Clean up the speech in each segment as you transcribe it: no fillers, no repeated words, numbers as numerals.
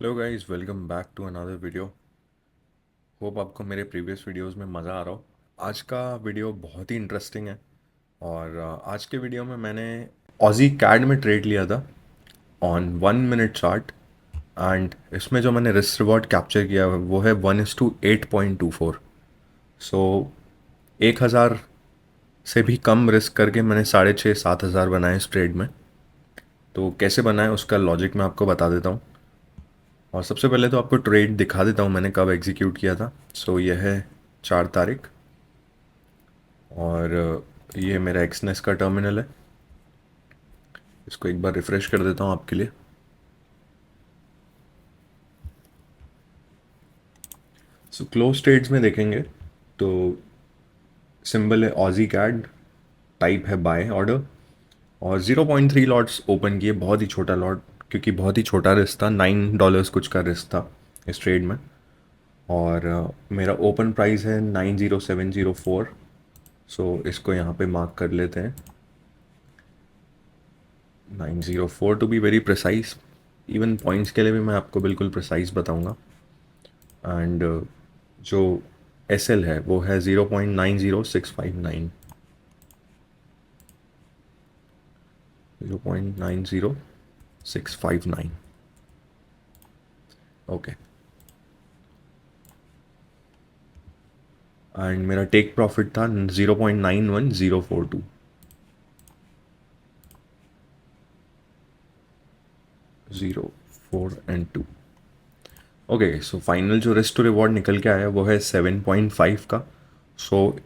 Hello guys, welcome back to another video. Hope आपको मेरे previous videos में मज़ा आ रहा हो। आज का वीडियो बहुत ही इंटरेस्टिंग है। और आज के वीडियो में मैंने ऑजी कैड में ट्रेड लिया था ऑन 1 मिनट चार्ट। एंड इसमें जो मैंने रिस्क रिवॉर्ड कैप्चर किया है वो है 1:8.24। सो 1,000 से भी कम रिस्क करके मैंने 6,500-7,000 बनाए इस ट्रेड में। तो कैसे बनाए उसका लॉजिक मैं आपको बता देता हूँ। और सबसे पहले तो आपको ट्रेड दिखा देता हूँ मैंने कब एग्जीक्यूट किया था। सो यह है 4 तारीख। और ये मेरा एक्सनेस का टर्मिनल है। इसको एक बार रिफ़्रेश कर देता हूँ आपके लिए। सो क्लोज ट्रेड्स में देखेंगे तो सिंबल है ऑजी कैड, टाइप है बाय ऑर्डर, और 0.3 लॉट्स ओपन किए। बहुत ही छोटा लॉट, क्योंकि बहुत ही छोटा रिस्क था, $9 कुछ का रिस्क था इस ट्रेड में। और मेरा ओपन प्राइस है 90704। सो इसको यहाँ पे मार्क कर लेते हैं, 904 to be very precise. Even points के लिए भी मैं आपको बिल्कुल प्रिसाइज बताऊंगा। एंड जो एस एल है वो है 0.90659। 0.90659। ओके। एंड मेरा टेक प्रॉफिट था 0.91042। 0, 4 एंड 2। ओके, सो फाइनल जो रिस्क टू रिवॉर्ड निकल के आया वो है 7.5 का। सो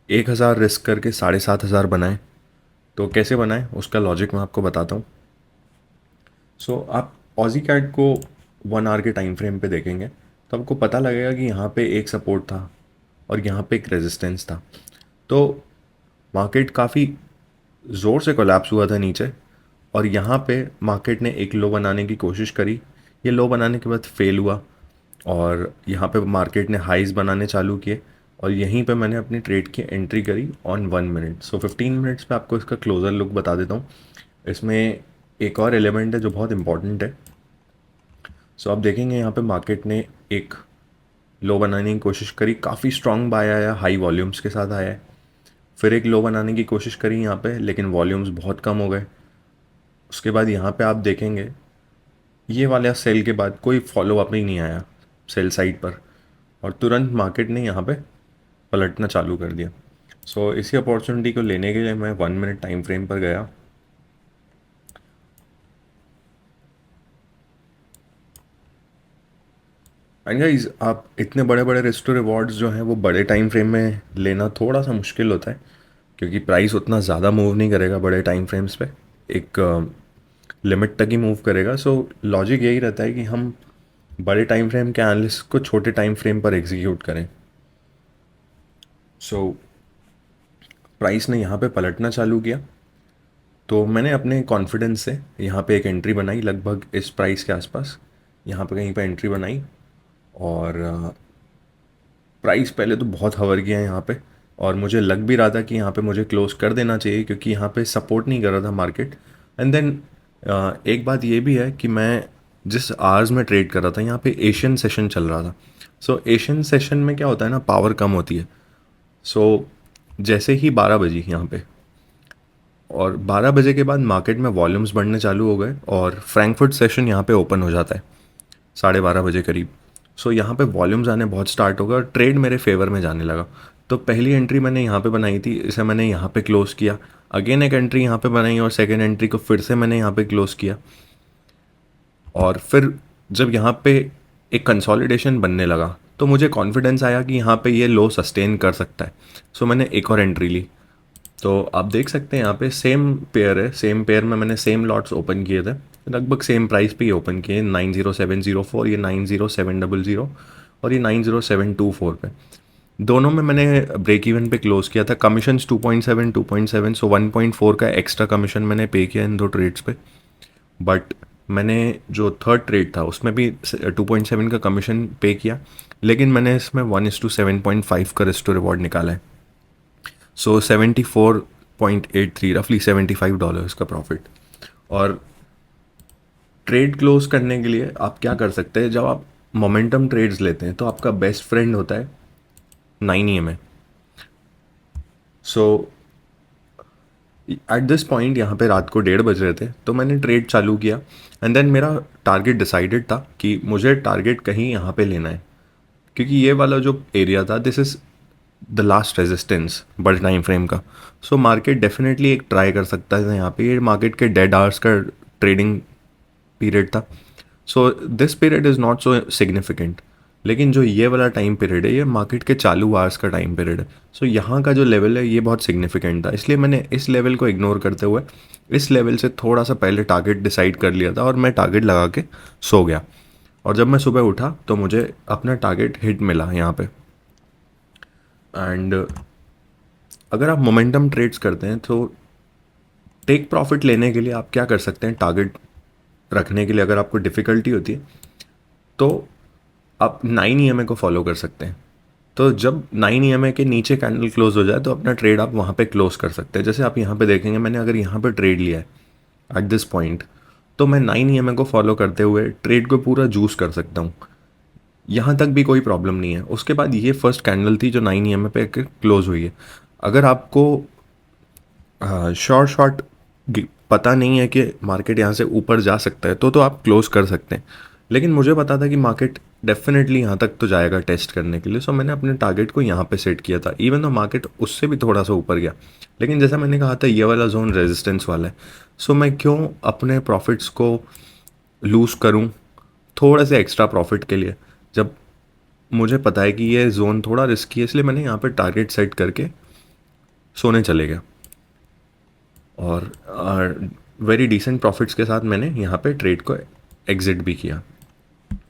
1,000 रिस्क करके 7,500 बनाए। तो कैसे बनाए उसका लॉजिक मैं आपको बताता हूँ। सो आप ऑजी कैट को 1 आवर के टाइम फ्रेम पे देखेंगे तो आपको पता लगेगा कि यहाँ पे एक सपोर्ट था और यहाँ पे एक रेजिस्टेंस था। तो मार्केट काफ़ी ज़ोर से कोलैप्स हुआ था नीचे, और यहाँ पे मार्केट ने एक लो बनाने की कोशिश करी। ये लो बनाने के बाद फेल हुआ, और यहाँ पे मार्केट ने हाइज बनाने चालू किए, और यहीं पे मैंने अपनी ट्रेड की एंट्री करी ऑन 1 मिनट। सो 15 मिनट्स पे आपको इसका क्लोज़र लुक बता देता हूँ। इसमें एक और एलिमेंट है जो बहुत इंपॉर्टेंट है। सो आप देखेंगे यहाँ पे मार्केट ने एक लो बनाने की कोशिश करी, काफ़ी स्ट्रॉन्ग बाय आया, हाई वॉल्यूम्स के साथ आया है। फिर एक लो बनाने की कोशिश करी यहाँ पे, लेकिन वॉल्यूम्स बहुत कम हो गए। उसके बाद यहाँ पे आप देखेंगे ये वाला सेल के बाद कोई फॉलो अप ही नहीं आया सेल साइड पर, और तुरंत मार्केट ने यहाँ पे पलटना चालू कर दिया। सो इसी अपॉर्चुनिटी को लेने के लिए मैं 1 मिनट टाइम फ्रेम पर गया। एंड गाइस, आप इतने बड़े बड़े रिस्क टू रिवॉर्ड्स जो हैं वो बड़े टाइम फ्रेम में लेना थोड़ा सा मुश्किल होता है, क्योंकि प्राइस उतना ज़्यादा मूव नहीं करेगा बड़े टाइम फ्रेम्स पे। एक लिमिट तक ही मूव करेगा। सो लॉजिक यही रहता है कि हम बड़े टाइम फ्रेम के एनालिसिस को छोटे टाइम फ्रेम पर एग्जीक्यूट करें। सो प्राइस ने यहाँ पे पलटना चालू किया, तो मैंने अपने कॉन्फिडेंस से यहाँ पे एक एंट्री बनाई लगभग इस प्राइस के आसपास। यहाँ पे कहीं पे एंट्री बनाई, और प्राइस पहले तो बहुत हवर किया यहाँ पे, और मुझे लग भी रहा था कि यहाँ पे मुझे क्लोज कर देना चाहिए, क्योंकि यहाँ पे सपोर्ट नहीं कर रहा था मार्केट। एंड देन एक बात ये भी है कि मैं जिस आवर्स में ट्रेड कर रहा था यहाँ पे एशियन सेशन चल रहा था। सो एशियन सेशन में क्या होता है ना, पावर कम होती है। सो जैसे ही 12 बजी यहाँ पे, और 12 बजे के बाद मार्केट में वॉल्यूम्स बढ़ने चालू हो गए, और फ्रैंकफर्ट सेशन यहाँ पे ओपन हो जाता है 12:30 बजे करीब। सो यहाँ पे वॉल्यूम्स आने बहुत स्टार्ट हो गए, और ट्रेड मेरे फेवर में जाने लगा। तो पहली एंट्री मैंने यहाँ पे बनाई थी, इसे मैंने यहाँ पे क्लोज़ किया। अगेन एक एंट्री यहाँ पे बनाई, और सेकेंड एंट्री को फिर से मैंने यहाँ पे क्लोज़ किया। और फिर जब यहाँ पे एक कंसोलिडेशन बनने लगा तो मुझे कॉन्फिडेंस आया कि यहाँ पे ये लो सस्टेन कर सकता है। सो मैंने एक और एंट्री ली। तो आप देख सकते हैं यहाँ पे सेम पेयर है, सेम पेयर में मैंने सेम लॉट्स ओपन किए थे, लगभग सेम प्राइस पे ही ओपन किए। 90704, ये 90700, और ये 90724 पे। दोनों में मैंने ब्रेक इवन पे क्लोज किया था। कमीशन 2.7, सो 1.4 का एक्स्ट्रा कमीशन मैंने पे किया इन दो ट्रेड्स पे। बट मैंने जो थर्ड ट्रेड था उसमें भी 2.7 का कमीशन पे किया, लेकिन मैंने इसमें 1:7.5 का रिस्क टू रिवॉर्ड निकाला है। सो 74.83, रफली $75 का प्रॉफिट। और ट्रेड क्लोज करने के लिए आप क्या कर सकते हैं, जब आप मोमेंटम ट्रेड्स लेते हैं तो आपका बेस्ट फ्रेंड होता है 9 EMA। So at this point यहाँ पे रात को 1:30 बज रहे थे, तो मैंने ट्रेड चालू किया एंड देन मेरा टारगेट डिसाइडेड था कि मुझे टारगेट कहीं यहाँ पे लेना है, क्योंकि ये वाला जो एरिया था this is the last resistance बड़े टाइम फ्रेम का। सो मार्केट डेफिनेटली एक ट्राई कर सकता है यहाँ पे, ये मार्केट के डेड आवर्स का ट्रेडिंग पीरियड था। So this period is not so significant, लेकिन जो ये वाला टाइम पीरियड है ये मार्केट के चालू आवर्स का टाइम पीरियड है। सो यहाँ का जो लेवल है ये बहुत सिग्निफिकेंट था, इसलिए मैंने इस लेवल को इग्नोर करते हुए इस लेवल से थोड़ा सा पहले टारगेट डिसाइड कर लिया था और मैं टारगेट लगा के सो गया। और जब मैं सुबह उठा तो मुझे अपना टारगेट हिट मिला यहाँ पे। एंड अगर आप मोमेंटम ट्रेड्स करते हैं तो टेक प्रॉफिट लेने के लिए आप क्या कर सकते हैं, टारगेट रखने के लिए अगर आपको डिफ़िकल्टी होती है तो आप 9 EMA को फॉलो कर सकते हैं। तो जब 9 EMA के नीचे कैंडल क्लोज हो जाए तो अपना ट्रेड आप वहाँ पे क्लोज कर सकते हैं। जैसे आप यहाँ पे देखेंगे, मैंने अगर यहाँ पे ट्रेड लिया है एट दिस पॉइंट, तो मैं 9 EMA को फॉलो करते हुए ट्रेड को पूरा जूस कर सकता हूँ, यहाँ तक भी कोई प्रॉब्लम नहीं है। उसके बाद ये फर्स्ट कैंडल थी जो 9 EMA पे क्लोज हुई है। अगर आपको शॉर्ट शॉर्ट पता नहीं है कि मार्केट यहाँ से ऊपर जा सकता है तो आप क्लोज कर सकते हैं, लेकिन मुझे पता था कि मार्केट डेफिनेटली यहाँ तक तो जाएगा टेस्ट करने के लिए। सो मैंने अपने टारगेट को यहाँ पे सेट किया था, इवन तो मार्केट उससे भी थोड़ा सा ऊपर गया, लेकिन जैसा मैंने कहा था ये वाला जोन रेजिस्टेंस वाला है। सो मैं क्यों अपने प्रॉफिट्स को लूज़ करूँ थोड़े से एक्स्ट्रा प्रॉफिट के लिए, जब मुझे पता है कि ये जोन थोड़ा रिस्की है। इसलिए मैंने यहाँ पे टारगेट सेट करके सोने चले गया और वेरी डिसेंट प्रॉफिट्स के साथ मैंने यहाँ पे ट्रेड को एग्जिट भी किया।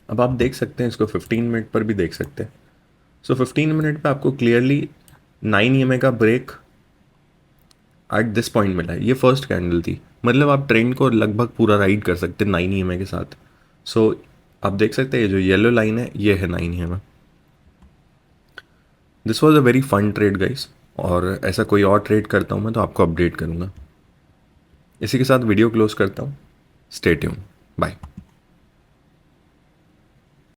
अब आप देख सकते हैं इसको 15 मिनट पर भी देख सकते हैं। सो 15 मिनट पे आपको क्लियरली 9 EMA का ब्रेक एट दिस पॉइंट मिला है। ये फर्स्ट कैंडल थी, मतलब आप ट्रेंड को लगभग पूरा राइड कर सकते हैं 9 EMA के साथ। सो आप देख सकते हैं ये जो येलो लाइन है ये है 9 EMA। This was a very fun trade guys, और ऐसा कोई और ट्रेड करता हूँ मैं तो आपको अपडेट करूँगा। इसी के साथ वीडियो क्लोज करता हूँ। Stay tune, bye.